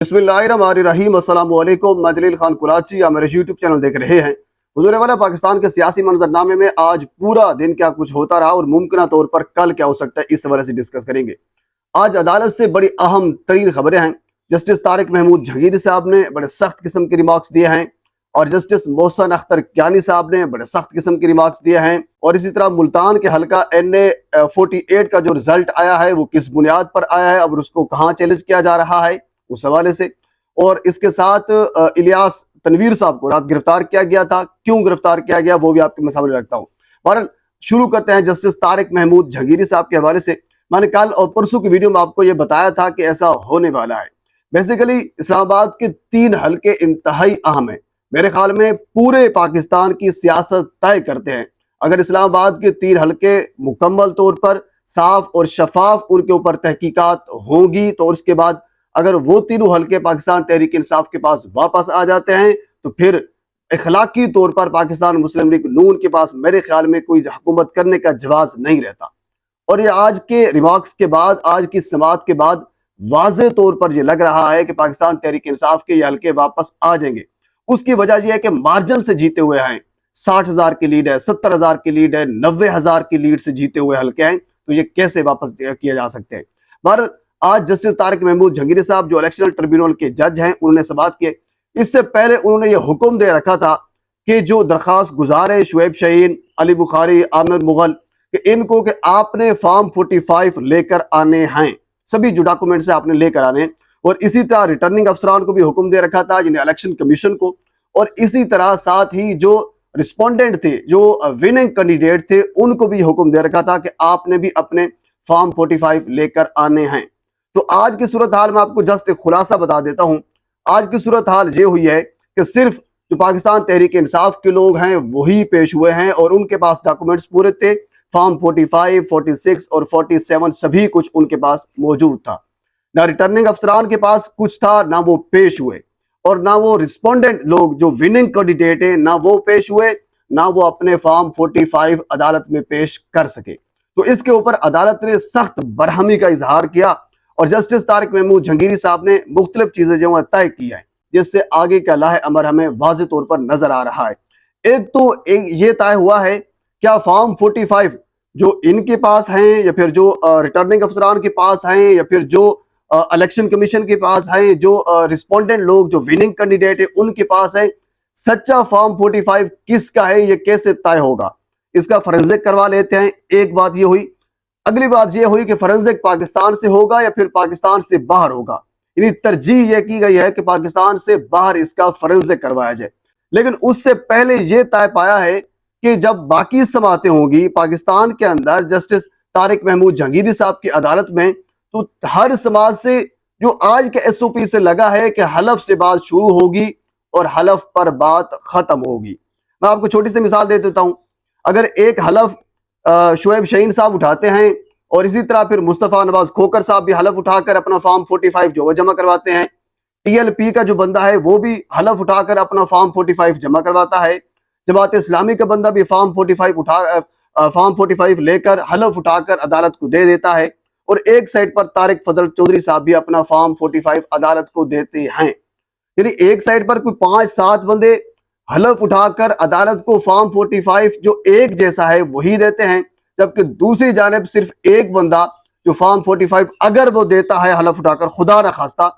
बिस्मिल्लाहिर्रहमानिर्रहीम। अस्सलाम वालेकुम। मैं जलील खान कुराची, आप मेरे यूट्यूब चैनल देख रहे हैं। हुजूर वाला पाकिस्तान के सियासी मंजरनामे में आज पूरा दिन क्या कुछ होता रहा और मुमकिन तौर पर कल क्या हो सकता है, इस हवाले से डिस्कस करेंगे। आज अदालत से बड़ी अहम तरीन खबरें हैं। जस्टिस तारिक महमूद जहांगीरी साहब ने बड़े सख्त किस्म के रिमार्क्स दिए हैं और जस्टिस मोहसन अख्तर कियानी साहब ने बड़े सख्त किस्म के रिमार्क्स दिए हैं। और इसी तरह मुल्तान के हल्का NA 48 का जो रिजल्ट आया है वो किस बुनियाद पर आया है और उसको कहाँ चैलेंज किया जा रहा है, उस हवाले से। और इसके साथ इलियास तनवीर साहब को रात गिरफ्तार किया गया था, क्यों गिरफ्तार किया गया वो भी आपके सामने रखता हूँ। बहरहाल शुरू करते हैं जस्टिस तारिक महमूद जहांगीरी साहब के हवाले से। मैंने कल और परसों की वीडियो में आपको यह बताया था कि ऐसा होने वाला है। बेसिकली इस्लामाबाद के 3 हल्के इंतहाई अहम है, मेरे ख्याल में पूरे पाकिस्तान की सियासत तय करते हैं। अगर इस्लामाबाद के 3 हल्के मुकम्मल तौर पर साफ और शफाफ उनके ऊपर तहकीकात होगी तो उसके बाद अगर वो तीनों हल्के पाकिस्तान तहरीक इंसाफ के पास वापस आ जाते हैं तो फिर इखलाकी तौर पर पाकिस्तान मुस्लिम लीग नून के पास मेरे ख्याल में कोई हुकूमत करने का जवाज नहीं रहता। और ये आज के रिमार्क्स के बाद, आज की समाअत के बाद वाज़े तौर पर यह लग रहा है कि पाकिस्तान तहरीक इंसाफ के ये हल्के वापस आ जाएंगे। उसकी वजह यह है कि मार्जिन से जीते हुए हैं, 60,000 की लीड है, 70,000 की लीड है, 90,000 की लीड से जीते हुए हल्के हैं, तो ये कैसे वापस किए जा सकते हैं। पर आज जस्टिस तारिक महमूद जहांगीरी साहब जो इलेक्शनल ट्रिब्यूनल के जज हैं, उन्होंने समाअत किए। इससे पहले उन्होंने यह हुक्म दे रखा था कि जो दरखास्त गुजार है शुएब शाहीन, अली बुखारी, आमिर मुगल, कि इनको कि आपने फॉर्म 45 लेकर आने हैं, सभी जो डॉक्यूमेंट्स है आपने लेकर आने हैं। और इसी तरह रिटर्निंग अफसरान को भी हुक्म दे रखा था, यानी इलेक्शन कमीशन को। और इसी तरह साथ ही जो रिस्पोंडेंट थे, जो विनिंग कैंडिडेट थे, उनको भी हुक्म दे रखा था कि आपने भी अपने फॉर्म 45 लेकर आने हैं। तो आज की सूरत हाल में आपको जस्ट एक खुलासा बता देता हूं। आज की सूरत हाल ये हुई है कि सिर्फ जो पाकिस्तान तहरीक इंसाफ के लोग हैं वही पेश हुए हैं और उनके पास डॉक्यूमेंट्स पूरे थे। फॉर्म 45, 46 और 47 सभी कुछ उनके पास मौजूद था। ना रिटर्निंग अफसरान के पास कुछ था, ना वो पेश हुए, और ना वो रिस्पोंडेंट लोग जो विनिंग कैंडिडेट है ना वो पेश हुए, ना वो अपने फॉर्म 45 अदालत में पेश कर सके। तो इसके ऊपर अदालत ने सख्त बरहमी का इजहार किया और जस्टिस तारिक महमूद जहांगीरी साहब ने मुख्तलिफ चीजें जो है तय की है, जिससे आगे का लाहे अमर हमें वाज़े तौर पर नजर आ रहा है। एक ये तय हुआ है, क्या फॉर्म 45 जो इनके पास हैं या फिर जो रिटर्निंग अफसरान के पास हैं या फिर जो इलेक्शन कमीशन के पास है, जो रिस्पोंडेंट लोग जो विनिंग कैंडिडेट है उनके पास है, सच्चा फॉर्म 45 किसका है ये कैसे तय होगा? इसका फोरेंसिक करवा लेते हैं। एक बात ये हुई। अगली बात यह हुई कि फोरेंसिक पाकिस्तान से होगा या फिर पाकिस्तान से बाहर होगा। यानी तरजीह यह की गई है कि पाकिस्तान से बाहर इसका फोरेंसिक करवाया जाए। लेकिन उससे पहले यह तय पाया है कि जब बाकी समातें होंगी पाकिस्तान के अंदर जस्टिस तारिक महमूद जहांगीरी साहब की अदालत में, तो हर समाज से जो आज के SOP से लगा है कि हलफ से बात शुरू होगी और हलफ पर बात खत्म होगी। मैं आपको छोटी सी मिसाल दे देता हूं। अगर एक हलफ शुएब शाहीन साहब उठाते हैं और इसी तरह फिर मुस्तफा नवाज खोकर साहब भी हलफ उठाकर अपना फॉर्म 45 जो जमा करवाते हैं, TLP का जो बंदा है वो भी हलफ उठाकर अपना फॉर्म 45 जमा करवाता है, जमात इस्लामी का बंदा भी फॉर्म 45 लेकर हलफ उठाकर अदालत को दे देता है, और एक साइड पर तारिक फजल चौधरी साहब भी अपना फॉर्म 45 अदालत को देते हैं। यानी एक साइड पर कोई 5-7 बंदे हलफ उठाकर अदालत को फॉर्म 45 जो एक जैसा है वही देते हैं, जबकि दूसरी जानिब सिर्फ एक बंदा जो फॉर्म 45 अगर वो देता है हलफ उठाकर खुदा न खास्ता,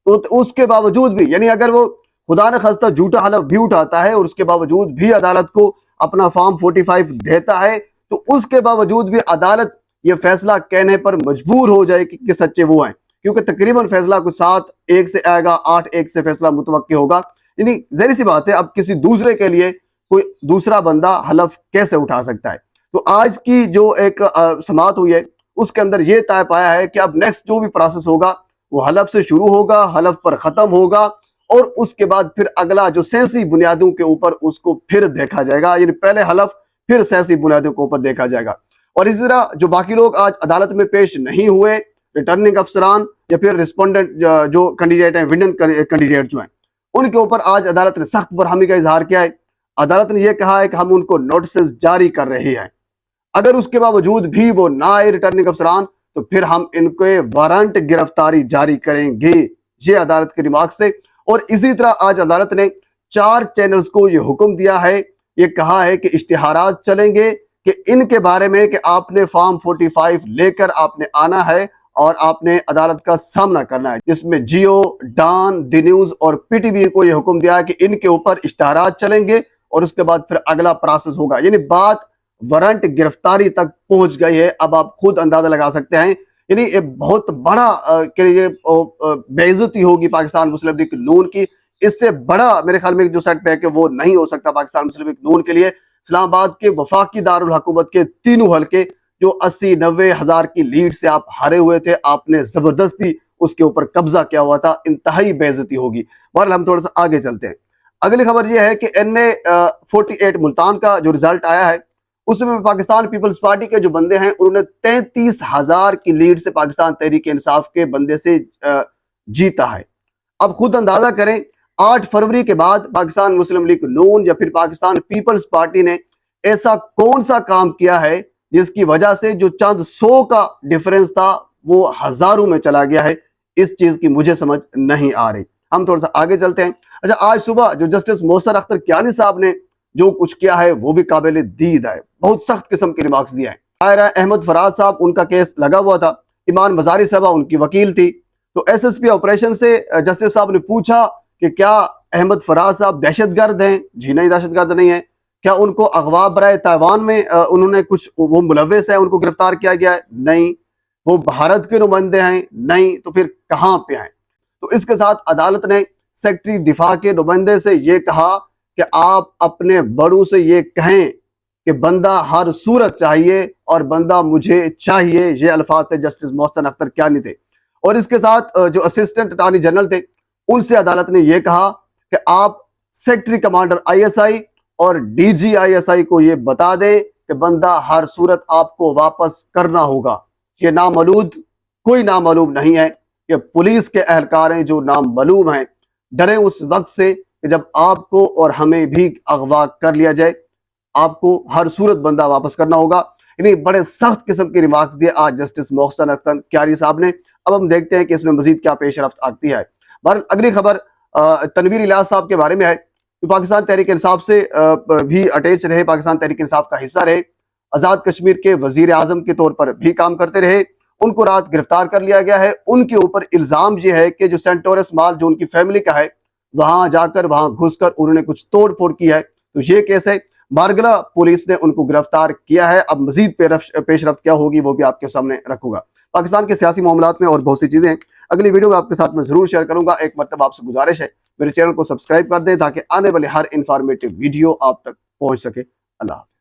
तो उसके बावजूद भी, यानी अगर वो खुदा न खास्ता झूठा हलफ भी उठाता है और उसके बावजूद भी अदालत को अपना फॉर्म 45 देता है, तो उसके बावजूद भी अदालत ये फैसला कहने पर मजबूर हो जाए कि सच्चे वो हैं, क्योंकि तकरीबन फैसला को 7-1 से आएगा, 8-1 से फैसला मुतवक्की होगा। यानी जाहिर सी बात है अब किसी दूसरे के लिए कोई दूसरा बंदा हलफ कैसे उठा सकता है। तो आज की जो एक समाअत हुई है उसके अंदर यह तय पाया है कि अब नेक्स्ट जो भी प्रोसेस होगा वो हलफ से शुरू होगा, हलफ पर खत्म होगा, और उसके बाद फिर अगला जो सियासी बुनियादों के ऊपर उसको फिर देखा जाएगा। यानी पहले हलफ फिर सियासी बुनियादों के ऊपर देखा जाएगा। और इसी तरह जो बाकी लोग आज अदालत में पेश नहीं हुए, रिटर्निंग अफसरान या फिर रिस्पोंडेंट जो कैंडिडेट हैं, विनिंग कैंडिडेट जो हैं, उनके ऊपर आज अदालत ने सख्त बरहमी का इजहार किया है। अदालत ने यह कहा है कि हम उनको नोटिस जारी कर रहे हैं, अगर उसके बावजूद भी वो ना आए रिटर्निंग अफसरान तो फिर हम इनके वारंट गिरफ्तारी जारी करेंगे। ये अदालत के रिमार्क्स थे। और इसी तरह आज अदालत ने 4 चैनल्स को ये हुक्म दिया है, ये कहा है कि इश्तिहारात चलेंगे कि इनके बारे में कि आपने फॉर्म 45 लेकर आपने आना है और आपने अदालत का सामना करना है, जिसमें जियो, डॉन, दी न्यूज और पीटीवी को यह हुक्म दिया है कि इनके ऊपर इश्तिहारात चलेंगे और उसके बाद फिर अगला प्रोसेस होगा। यानी बात वारंट गिरफ्तारी तक पहुंच गई है। अब आप खुद अंदाजा लगा सकते हैं, यानी ये बहुत बड़ा के लिए बेइज्जती होगी पाकिस्तान मुस्लिम लीग नून की। इससे बड़ा मेरे ख्याल में जो सेटबैक है वो नहीं हो सकता पाकिस्तान मुस्लिम लीग नून के लिए। इस्लामाबाद के वफाकी दारुल हुकूमत के तीनों हल्के जो 80-90 हजार की लीड से आप हारे हुए थे, आपने जबरदस्ती उसके ऊपर कब्जा किया हुआ था, इंतहाई बेइज्जती होगी। बहरहाल हम थोड़ा सा आगे चलते हैं। अगली खबर यह है कि NA 48 मुल्तान का जो रिजल्ट आया है उसमें पाकिस्तान पीपल्स पार्टी के जो बंदे हैं उन्होंने 33,000 की लीड से पाकिस्तान तहरीक इंसाफ के बंदे से जीता है। अब खुद अंदाजा करें, 8 फरवरी के बाद पाकिस्तान मुस्लिम लीग नून या फिर पाकिस्तान पीपल्स पार्टी ने ऐसा कौन सा काम किया है जिसकी वजह से जो चंद 100 का डिफरेंस था वो हजारों में चला गया है। इस चीज की मुझे समझ नहीं आ रही। हम थोड़ा सा आगे चलते हैं। अच्छा, आज सुबह जो जस्टिस मोहसिन अख्तर कियानी साहब ने जो कुछ किया है वो भी काबिल दीद है। बहुत सख्त किस्म के रिमार्क्स दिए हैं। आयरा अहमद फराज साहब, उनका केस लगा हुआ था, ईमान मजारी साहबा उनकी वकील थी। तो SSP ऑपरेशन से जस्टिस साहब ने पूछा कि क्या अहमद फराज साहब दहशतगर्द हैं? जी नहीं, दहशतगर्द नहीं है। क्या उनको अगवा बराए ताइवान में उन्होंने कुछ वो मुलव्वस है, उनको गिरफ्तार किया गया है? नहीं। वो भारत के नुमाइंदे हैं? नहीं। तो फिर कहां पे हैं? तो इसके साथ अदालत ने सेक्रेटरी दिफा के नुमाइंदे से ये कहा कि आप अपने बड़ों से ये कहें कि बंदा हर सूरत चाहिए और बंदा मुझे चाहिए। ये अल्फाज थे जस्टिस मोहसिन अख्तर कियानी थे। और इसके साथ जो असिस्टेंट अटॉर्नी जनरल थे उनसे अदालत ने यह कहा कि आप सेक्रेटरी कमांडर ISI और DG ISI को यह बता दें कि बंदा हर सूरत आपको वापस करना होगा। ये नामालूम कोई नामालूम नहीं है, ये पुलिस के एहलकार हैं जो नामालूम हैं। डरे उस वक्त से कि जब आपको और हमें भी अगवा कर लिया जाए, आपको हर सूरत बंदा वापस करना होगा। इन्हें बड़े सख्त किस्म के रिमार्क्स दिए आज जस्टिस मोहसिन अख्तर कियानी साहब ने। अब हम देखते हैं कि इसमें मजीद क्या पेशरफ्त आती है। अगली खबर तनवीर इलियास साहब के बारे में है। तो पाकिस्तान तहरीक इंसाफ से भी अटैच रहे, पाकिस्तान तहरीक इंसाफ का हिस्सा रहे, आजाद कश्मीर के वजीर आजम के तौर पर भी काम करते रहे। उनको रात गिरफ्तार कर लिया गया है। उनके ऊपर इल्जाम ये है कि जो सेंटोरस माल जो उनकी फैमिली का है वहां जाकर वहां घुसकर उन्होंने कुछ तोड़ फोड़ की है। तो ये केस है। बारगला पुलिस ने उनको गिरफ्तार किया है। अब मजीद पेशरफ्त क्या होगी वो भी आपके सामने रखूंगा। पाकिस्तान के सियासी मामलात में और बहुत सी चीजें अगली वीडियो में आपके साथ मैं जरूर शेयर करूंगा। एक मतलब आपसे गुजारिश है, मेरे चैनल को सब्सक्राइब कर दें ताकि आने वाले हर इंफॉर्मेटिव वीडियो आप तक पहुंच सके। अल्लाह हाफ़िज़।